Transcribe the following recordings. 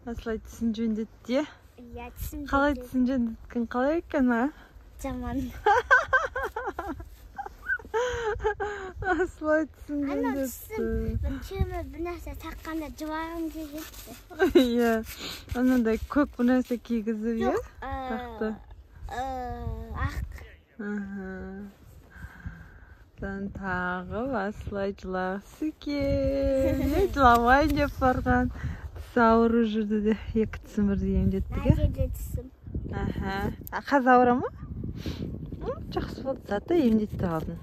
Asıl tісін жөндетті. Иә, тісім. Қалай тісін жөндеткен қалай екен, а? Жаман. Асыл тісін Ана жөндетті. тісім кемі бір нәрсе таққанда жұбағым келгенді. Иә, анандай көк бір нәрсе кигізіп, иә? Тақты. Ақ. Дан тағы асылай жылағысы екен. Мен жыламайын деп барған. Тісі ауыру жүрді де, екі тісім бірдей емдеттік, е? Әкелі тісім. Қазір ауыра ма? Жақсы болды, заты емдетті алдын.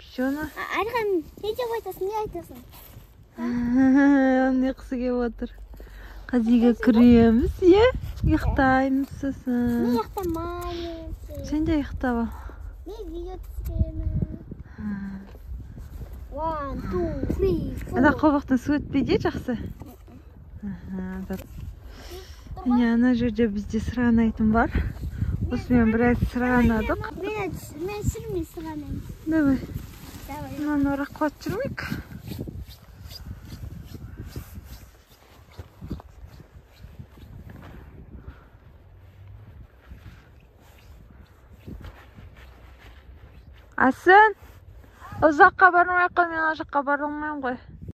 Пішоны? Арған, не деп айтасың, не айтасың? Не қысы кеп отыр. Қазиге кіреміз, е? Ұйықтаймыз сосын. Не ұйықтамаймын. Сен де ұйықтап ал. Не видео түсіремін. 1, 2, 3, 4. Ана қобақтан су өтпейді, жақсы? Міне, ана жерде бізде сырғанайтын бар. Осымен біраз сырғанадық. Мен сүрмей сырғанаймын. Давай. Давай. Мынаны орақ қуат жүрмек. Асын, ұзаққа бармай қой, мен ана жаққа бара алмаймын ғой.